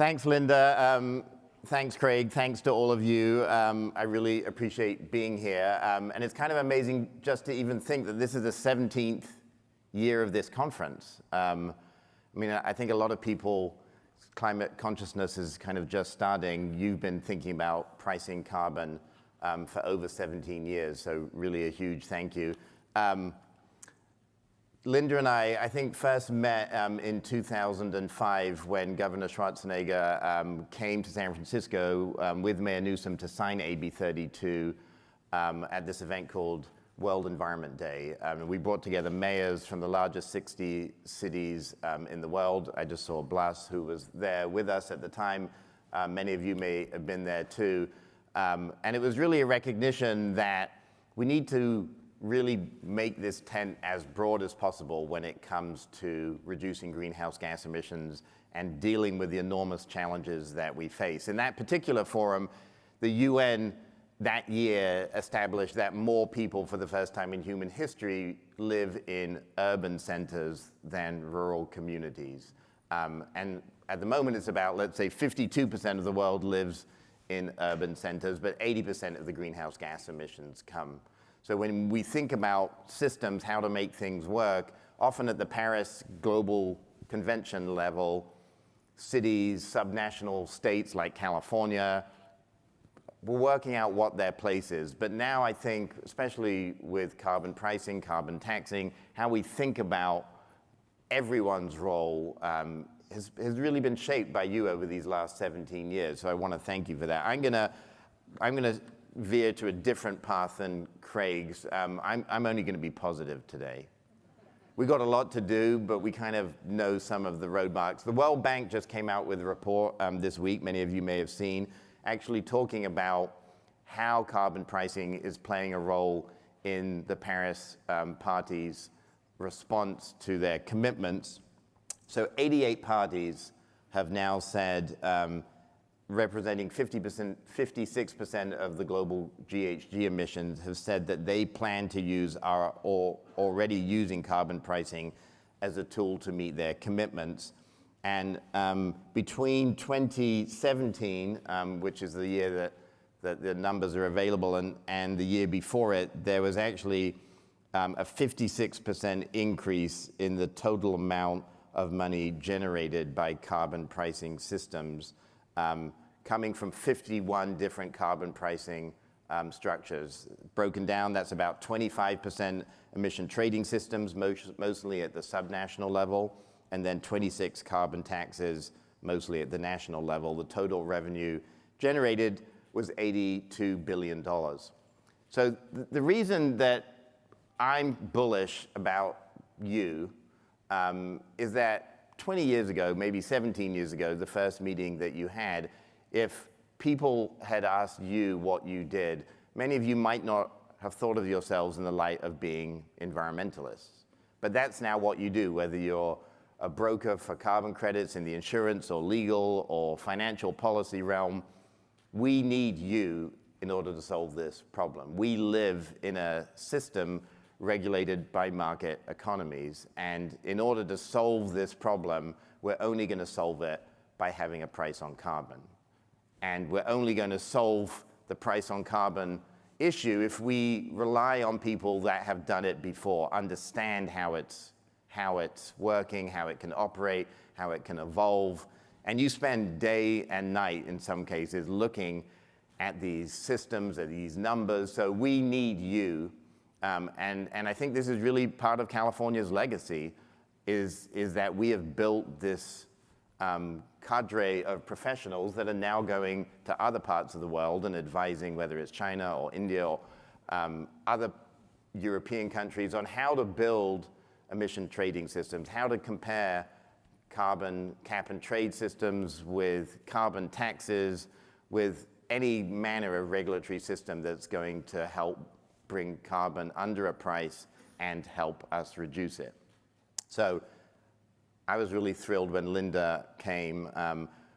Thanks, Linda. Thanks, Craig. Thanks to all of you. I really appreciate being here. And it's kind of amazing just to even think that this is the 17th year of this conference. I mean, I think a lot of people, climate consciousness is kind of just starting. You've been thinking about pricing carbon for over 17 years, so really a huge thank you. Linda and I think, first met in 2005 when Governor Schwarzenegger came to San Francisco with Mayor Newsom to sign AB 32 at this event called World Environment Day. We brought together mayors from the largest 60 cities in the world. I just saw Blas, who was there with us at the time. Many of you may have been there too. And it was really a recognition that we need to really make this tent as broad as possible when it comes to reducing greenhouse gas emissions and dealing with the enormous challenges that we face. In that particular forum, the UN that year established that more people, for the first time in human history, live in urban centers than rural communities. And at the moment, it's about, let's say, 52% of the world lives in urban centers, but 80% of the greenhouse gas emissions come. So when we think about systems, how to make things work, often at the Paris Global Convention level, cities, subnational states like California, we're working out what their place is. But now I think, especially with carbon pricing, carbon taxing, how we think about everyone's role has really been shaped by you over these last 17 years. So I want to thank you for that. I'm gonna veer to a different path than Craig's. I'm only going to be positive today. We got a lot to do, but we kind of know some of the roadblocks. The World Bank just came out with a report this week, many of you may have seen, actually talking about how carbon pricing is playing a role in the Paris parties' response to their commitments. So 88 parties have now said, representing 56% of the global GHG emissions, have said that they plan to use or already using carbon pricing as a tool to meet their commitments. And between 2017, which is the year that the numbers are available, and the year before it, there was actually a 56% increase in the total amount of money generated by carbon pricing systems, coming from 51 different carbon pricing structures. Broken down, that's about 25% emission trading systems, mostly at the subnational level, and then 26 carbon taxes, mostly at the national level. The total revenue generated was $82 billion. So the reason that I'm bullish about you is that 20 years ago, maybe 17 years ago, the first meeting that you had, if people had asked you what you did, many of you might not have thought of yourselves in the light of being environmentalists. But that's now what you do, whether you're a broker for carbon credits in the insurance or legal or financial policy realm. We need you in order to solve this problem. We live in a system regulated by market economies, and in order to solve this problem, we're only going to solve it by having a price on carbon. And we're only going to solve the price on carbon issue if we rely on people that have done it before, understand how it's working, how it can operate, how it can evolve. And you spend day and night, in some cases, looking at these systems, at these numbers. So we need you. And I think this is really part of California's legacy, is that we have built this cadre of professionals that are now going to other parts of the world and advising, whether it's China or India or other European countries, on how to build emission trading systems, how to compare carbon cap and trade systems with carbon taxes, with any manner of regulatory system that's going to help bring carbon under a price and help us reduce it. So I was really thrilled when Linda came.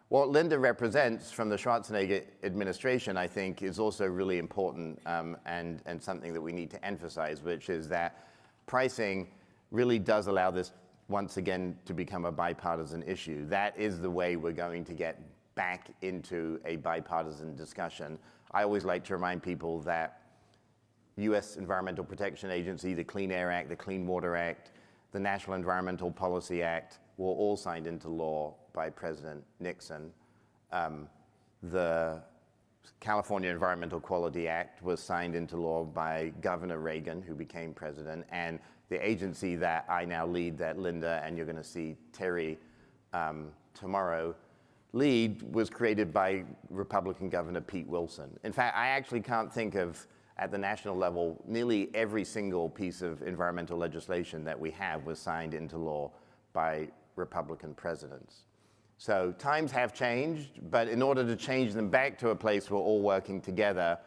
What Linda represents from the Schwarzenegger administration, I think, is also really important and something that we need to emphasize, which is that pricing really does allow this once again to become a bipartisan issue. That is the way we're going to get back into a bipartisan discussion. I always like to remind people that U.S. Environmental Protection Agency, the Clean Air Act, the Clean Water Act, the National Environmental Policy Act were all signed into law by President Nixon. The California Environmental Quality Act was signed into law by Governor Reagan, who became president, and the agency that I now lead, that Linda and you're going to see Terry tomorrow lead, was created by Republican Governor Pete Wilson. In fact, I actually can't think of, at the national level, nearly every single piece of environmental legislation that we have was signed into law by Republican presidents. So times have changed, but in order to change them back to a place we're all working together,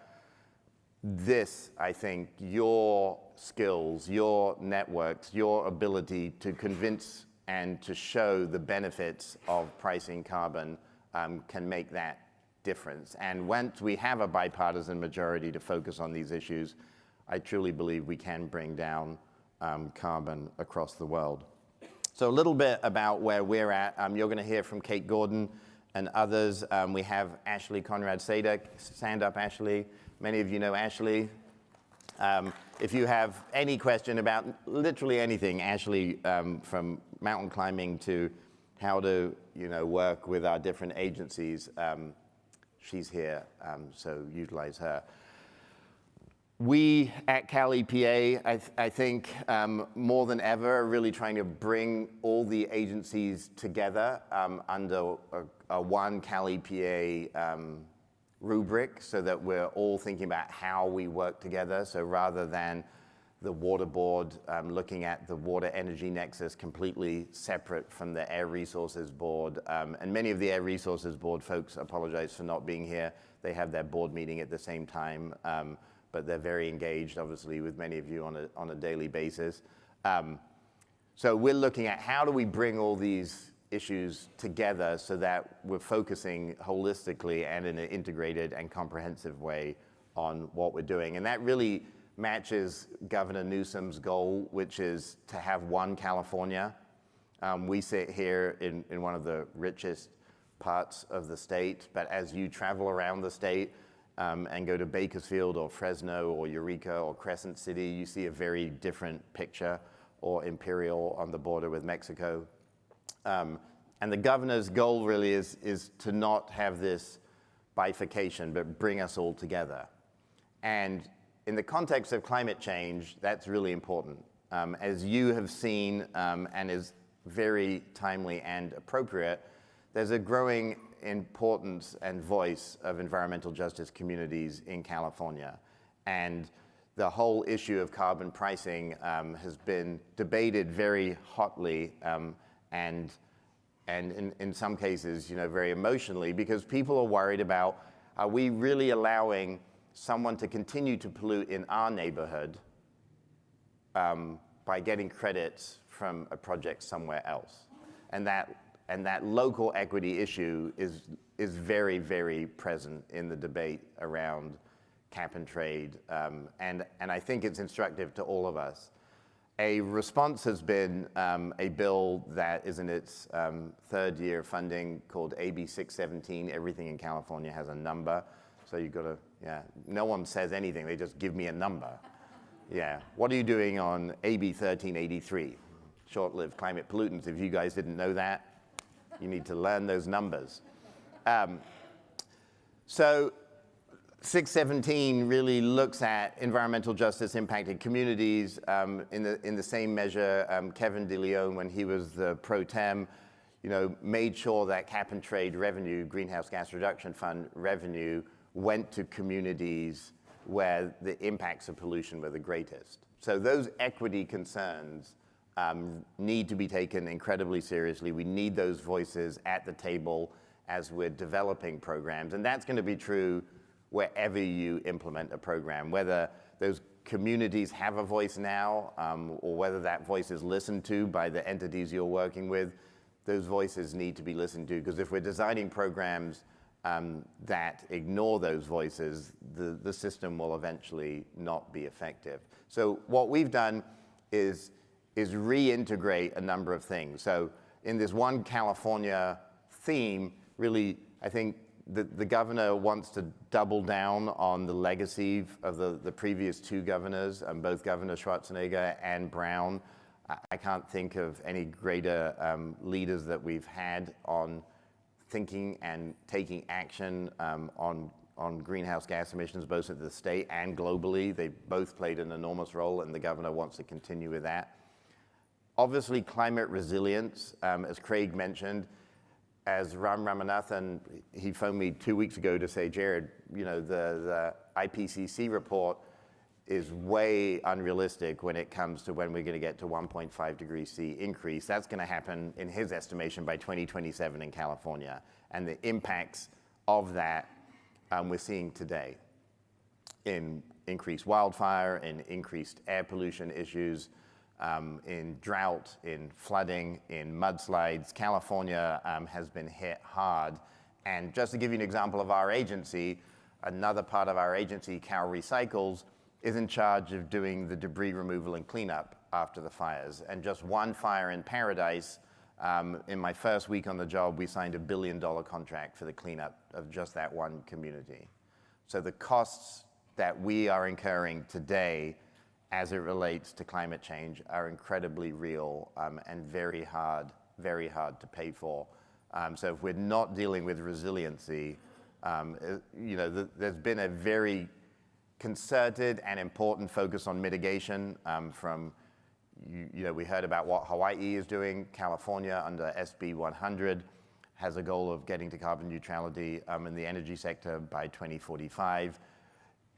this, I think, your skills, your networks, your ability to convince and to show the benefits of pricing carbon can make that difference. And once we have a bipartisan majority to focus on these issues, I truly believe we can bring down carbon across the world. So a little bit about where we're at. You're going to hear from Kate Gordon and others. We have Ashley Conrad Sadek. Stand up, Ashley. Many of you know Ashley. If you have any question about literally anything, Ashley, from mountain climbing to how to work with our different agencies, she's here, so utilize her. We at Cal EPA, I think more than ever, are really trying to bring all the agencies together under a one Cal EPA rubric so that we're all thinking about how we work together. So rather than the water board looking at the water energy nexus completely separate from the air resources board, and many of the air resources board folks apologize for not being here. They have their board meeting at the same time. But they're very engaged, obviously, with many of you on a daily basis. So we're looking at how do we bring all these issues together so that we're focusing holistically and in an integrated and comprehensive way on what we're doing. And that really matches Governor Newsom's goal, which is to have one California. We sit here in one of the richest parts of the state, but as you travel around the state, and go to Bakersfield or Fresno or Eureka or Crescent City, you see a very different picture, or Imperial on the border with Mexico. And the governor's goal really is to not have this bifurcation, but bring us all together. And in the context of climate change, that's really important. As you have seen, and is very timely and appropriate, there's a growing importance and voice of environmental justice communities in California. And the whole issue of carbon pricing has been debated very hotly and in some cases, very emotionally, because people are worried about, are we really allowing someone to continue to pollute in our neighborhood by getting credits from a project somewhere else? And that local equity issue is very, very present in the debate around cap and trade. And I think it's instructive to all of us. A response has been a bill that is in its third year funding called AB 617. Everything in California has a number. So you've got to, no one says anything. They just give me a number. Yeah. What are you doing on AB 1383? Short-lived climate pollutants. If you guys didn't know that, you need to learn those numbers. So 617 really looks at environmental justice impacted communities. In the same measure, Kevin DeLeon, when he was the pro tem, made sure that cap and trade revenue, Greenhouse Gas Reduction Fund revenue, went to communities where the impacts of pollution were the greatest. So those equity concerns need to be taken incredibly seriously. We need those voices at the table as we're developing programs. And that's going to be true wherever you implement a program, whether those communities have a voice now or whether that voice is listened to by the entities you're working with. Those voices need to be listened to, because if we're designing programs that ignore those voices, the system will eventually not be effective. So what we've done is is reintegrate a number of things. So in this one California theme, really, I think the governor wants to double down on the legacy of the previous two governors, both Governor Schwarzenegger and Brown. I can't think of any greater leaders that we've had on thinking and taking action on greenhouse gas emissions, both at the state and globally. They both played an enormous role, and the governor wants to continue with that. Obviously, climate resilience, as Craig mentioned, as Ram Ramanathan, he phoned me 2 weeks ago to say, Jared, you know, the IPCC report is way unrealistic when it comes to when we're going to get to 1.5 degrees C increase. That's going to happen, in his estimation, by 2027 in California. And the impacts of that we're seeing today in increased wildfire, in increased air pollution issues, in drought, in flooding, in mudslides. California has been hit hard. And just to give you an example of our agency, another part of our agency, Cal Recycles, is in charge of doing the debris removal and cleanup after the fires. And just one fire in Paradise, in my first week on the job, we signed a $1 billion contract for the cleanup of just that one community. So the costs that we are incurring today as it relates to climate change are incredibly real and very hard to pay for. So if we're not dealing with resiliency, you know, there's been a very concerted and important focus on mitigation from, you know, we heard about what Hawaii is doing. California under SB 100 has a goal of getting to carbon neutrality in the energy sector by 2045.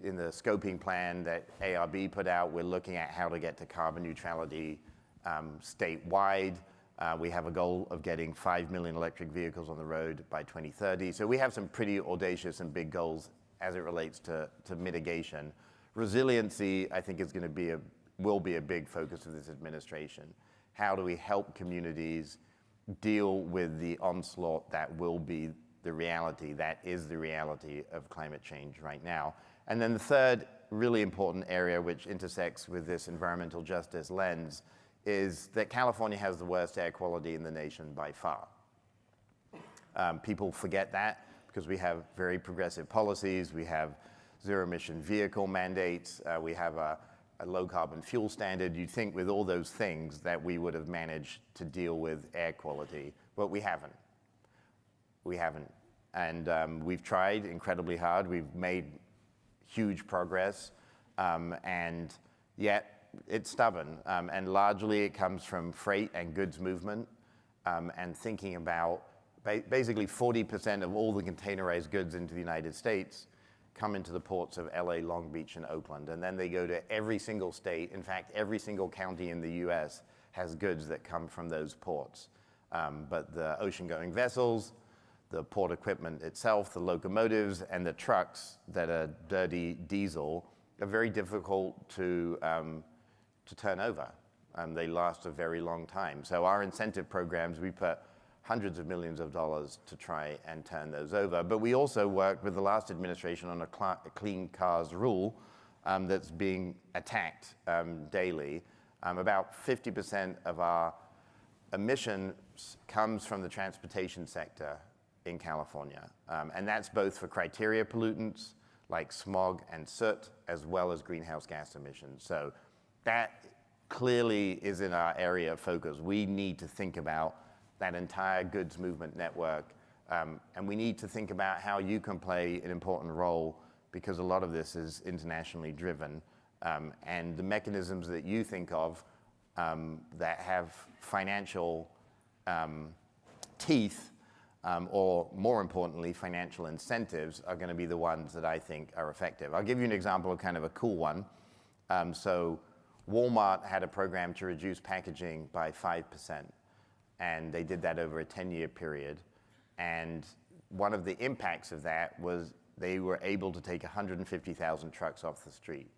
In the scoping plan that ARB put out, we're looking at how to get to carbon neutrality statewide. We have a goal of getting 5 million electric vehicles on the road by 2030. So we have some pretty audacious and big goals as it relates to mitigation. Resiliency, I think, is going to will be a big focus of this administration. How do we help communities deal with the onslaught that will be the reality, that is the reality of climate change right now? And then the third really important area, which intersects with this environmental justice lens, is that California has the worst air quality in the nation by far. People forget that because we have very progressive policies, we have zero-emission vehicle mandates, we have a low-carbon fuel standard. You'd think with all those things that we would have managed to deal with air quality, but we haven't. We haven't. And we've tried incredibly hard. We've made huge progress, and yet it's stubborn. And largely it comes from freight and goods movement, and thinking about basically 40% of all the containerized goods into the United States come into the ports of LA, Long Beach, and Oakland. And then they go to every single state. In fact, every single county in the US has goods that come from those ports. But the ocean-going vessels, the port equipment itself, the locomotives, and the trucks that are dirty diesel are very difficult to turn over. They last a very long time. So our incentive programs, we put hundreds of millions of dollars to try and turn those over. But we also worked with the last administration on a clean cars rule that's being attacked daily. About 50% of our emissions comes from the transportation sector in California. And that's both for criteria pollutants like smog and soot, as well as greenhouse gas emissions. So that clearly is in our area of focus. We need to think about that entire goods movement network. And we need to think about how you can play an important role, because a lot of this is internationally driven. And the mechanisms that you think of that have financial teeth, or more importantly, financial incentives, are going to be the ones that I think are effective. I'll give you an example of kind of a cool one. So Walmart had a program to reduce packaging by 5%. And they did that over a 10-year period. And one of the impacts of that was they were able to take 150,000 trucks off the street.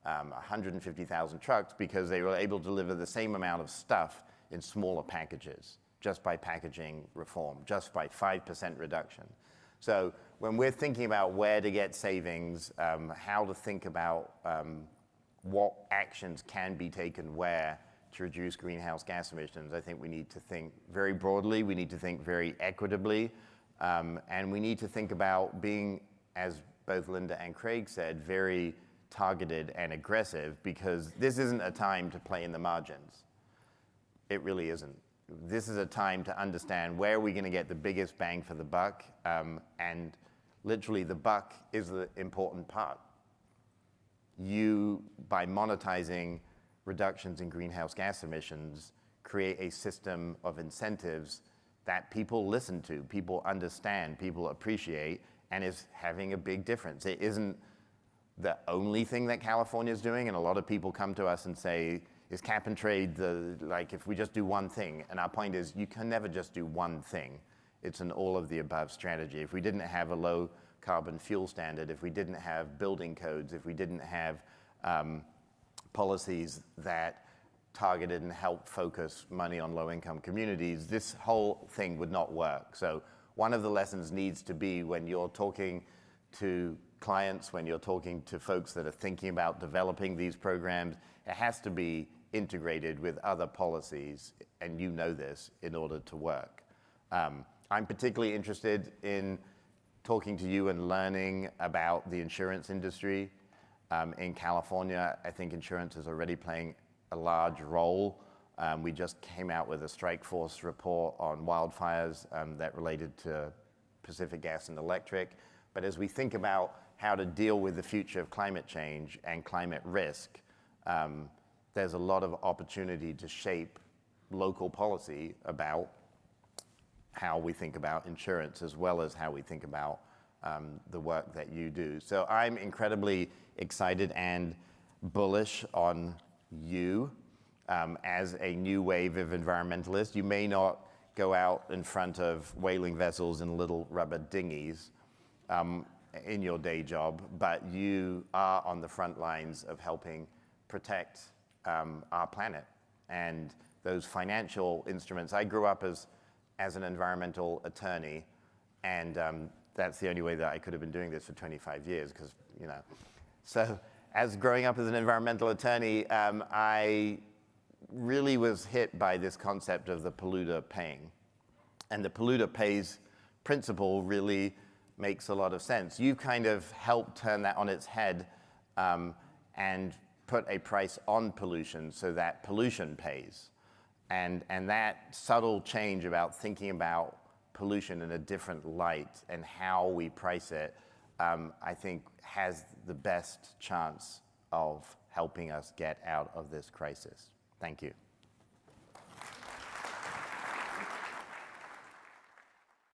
150,000 trucks, because they were able to deliver the same amount of stuff in smaller packages, just by packaging reform, just by 5% reduction. So when we're thinking about where to get savings, how to think about what actions can be taken where to reduce greenhouse gas emissions, I think we need to think very broadly, we need to think very equitably, and we need to think about being, as both Linda and Craig said, very targeted and aggressive, because this isn't a time to play in the margins. It really isn't. This is a time to understand where we're going to get the biggest bang for the buck, and literally the buck is the important part. You, by monetizing reductions in greenhouse gas emissions, create a system of incentives that people listen to, people understand, people appreciate, and is having a big difference. It isn't the only thing that California is doing, and a lot of people come to us and say, is cap and trade like if we just do one thing? And our point is, you can never just do one thing. It's an all of the above strategy. If we didn't have a low carbon fuel standard, if we didn't have building codes, if we didn't have policies that targeted and helped focus money on low-income communities, this whole thing would not work. So one of the lessons needs to be, when you're talking to clients, when you're talking to folks that are thinking about developing these programs, it has to be integrated with other policies, and you know this, in order to work. I'm particularly interested in talking to you and learning about the insurance industry. In California, I think insurance is already playing a large role. We just came out with a strike force report on wildfires that related to Pacific Gas and Electric. But as we think about how to deal with the future of climate change and climate risk, there's a lot of opportunity to shape local policy about how we think about insurance, as well as how we think about the work that you do. So I'm incredibly excited and bullish on you as a new wave of environmentalists. You may not go out in front of whaling vessels and little rubber dinghies in your day job, but you are on the front lines of helping protect our planet and those financial instruments. I grew up as an environmental attorney, and that's the only way that I could have been doing this for 25 years, because, you know. So as growing up as an environmental attorney, I really was hit by this concept of the polluter paying. And the polluter pays principle really makes a lot of sense. You kind of helped turn that on its head and put a price on pollution so that pollution pays. And that subtle change about thinking about pollution in a different light and how we price it, I think has the best chance of helping us get out of this crisis. Thank you.